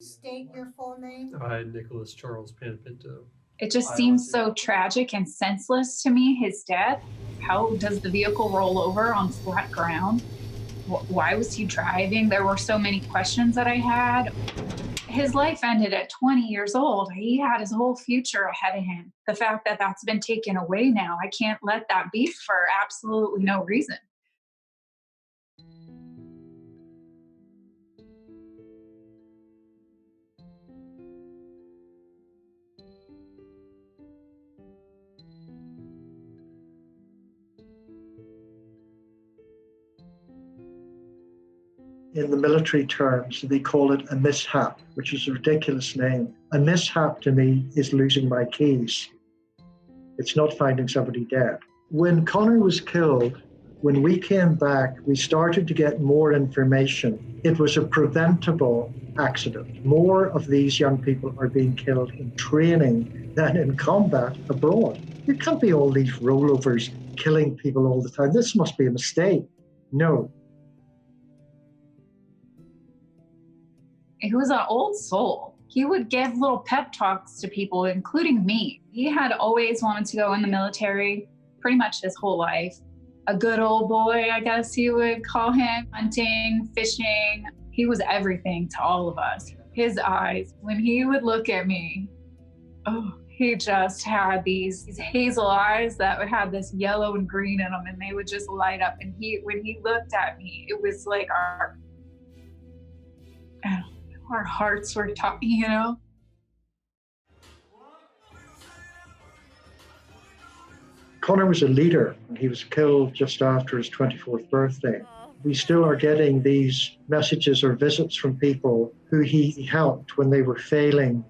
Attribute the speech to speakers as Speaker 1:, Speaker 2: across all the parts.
Speaker 1: State your full name.
Speaker 2: I, Nicholas Charles Panapinto.
Speaker 3: It just seems so tragic and senseless to me, his death. How does the vehicle roll over on flat ground? Why was he driving? There were so many questions that I had. His life ended at 20 years old. He had his whole future ahead of him. The fact that that's been taken away now, I can't let that be for absolutely no reason.
Speaker 4: In the military terms, they call it a mishap, which is a ridiculous name. A mishap to me is losing my keys. It's not finding somebody dead. When Connor was killed, when we came back, we started to get more information. It was a preventable accident. More of these young people are being killed in training than in combat abroad. There can't be all these rollovers killing people all the time. This must be a mistake. No.
Speaker 3: He was an old soul. He would give little pep talks to people, including me. He had always wanted to go in the military pretty much his whole life. A good old boy, I guess you would call him. Hunting, fishing. He was everything to all of us. His eyes, when he would look at me, he just had these hazel eyes that would have this yellow and green in them, and they would just light up. And when he looked at me, it was like our hearts were talking, you know?
Speaker 4: Connor was a leader. He was killed just after his 24th birthday. We still are getting these messages or visits from people who he helped when they were failing.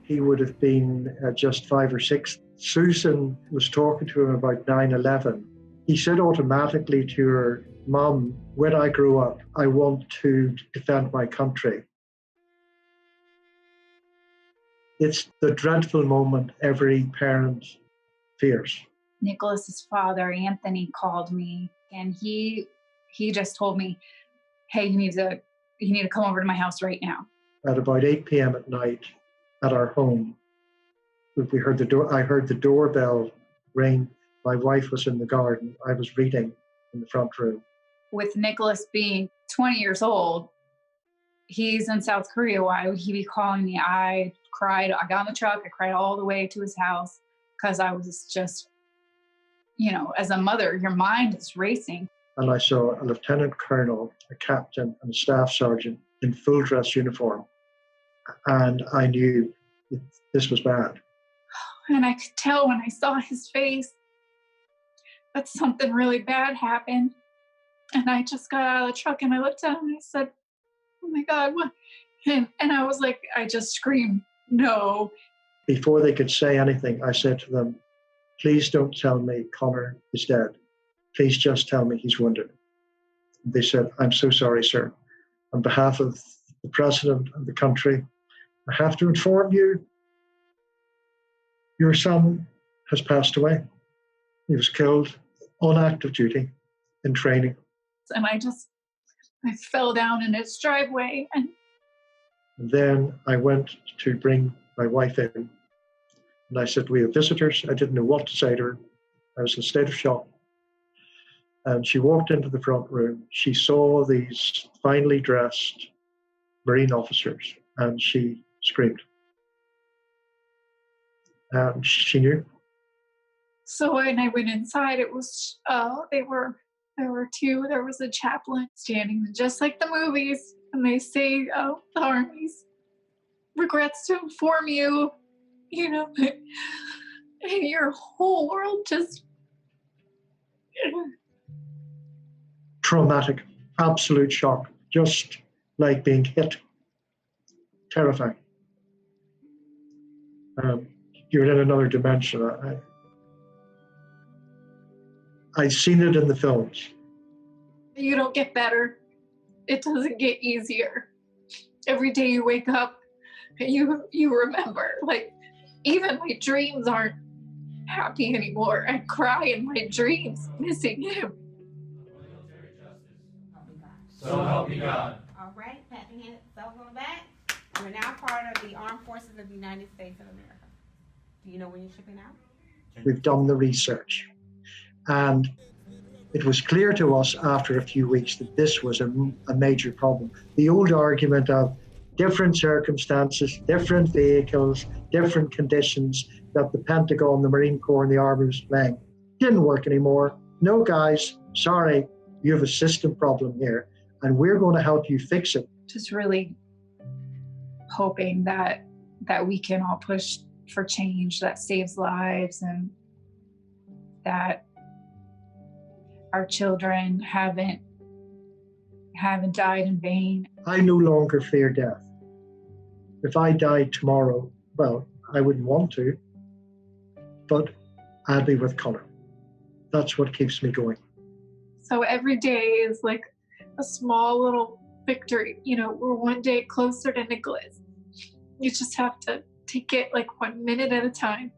Speaker 4: He would have been just 5 or 6. Susan was talking to him about 9/11. He said automatically to her, "Mom, when I grow up, I want to defend my country." It's the dreadful moment every parent fears.
Speaker 3: Nicholas's father, Anthony, called me, and he just told me, "Hey, you need to come over to my house right now."
Speaker 4: At about 8 p.m. at night at our home, I heard the doorbell ring. My wife was in the garden. I was reading in the front room.
Speaker 3: With Nicholas being 20 years old, he's in South Korea. Why would he be calling me? I cried. I got in the truck. I cried all the way to his house because I was just, as a mother, your mind is racing.
Speaker 4: And I saw a lieutenant colonel, a captain, and a staff sergeant in full dress uniform. And I knew this was bad.
Speaker 3: And I could tell when I saw his face that something really bad happened. And I just got out of the truck and I looked at him and I said, "Oh my God, what?" And I was like, I just screamed, "No."
Speaker 4: Before they could say anything, I said to them, "Please don't tell me Connor is dead. Please just tell me he's wounded." They said, "I'm so sorry, sir. On behalf of the president of the country, I have to inform you, your son has passed away. He was killed on active duty in training."
Speaker 3: And I fell down in his driveway. And
Speaker 4: then I went to bring my wife in. And I said, "We have visitors." I didn't know what to say to her. I was in a state of shock. And she walked into the front room. She saw these finely dressed Marine officers, and she screamed. And she knew.
Speaker 3: so when I went inside, it was, there were two. There was a chaplain standing just like the movies. And they say, "The Army's regrets to inform you," and your whole world just...
Speaker 4: Traumatic, absolute shock, just like being hit. Terrifying. You're in another dimension. I've seen it in the films.
Speaker 3: You don't get better. It doesn't get easier. Every day you wake up, you remember. Like, even my dreams aren't happy anymore. I cry in my dreams, missing him.
Speaker 5: So help me God.
Speaker 1: All right, clap your hands. So bells on the back. You're now part of the Armed Forces of the United States of America. Do you know when you're shipping out?
Speaker 4: We've done the research. And it was clear to us after a few weeks that this was a major problem. The old argument of different circumstances, different vehicles, different conditions that the Pentagon, the Marine Corps, and the Army was playing didn't work anymore. No, guys, sorry, you have a system problem here, and we're going to help you fix it.
Speaker 3: Just really hoping that we can all push for change that saves lives, and that our children haven't died in vain.
Speaker 4: I no longer fear death. If I died tomorrow, well, I wouldn't want to, but I'll be with Connor. That's what keeps me going.
Speaker 5: So every day is like a small little victory. You know, we're one day closer to Nicholas. You just have to take it like 1 minute at a time.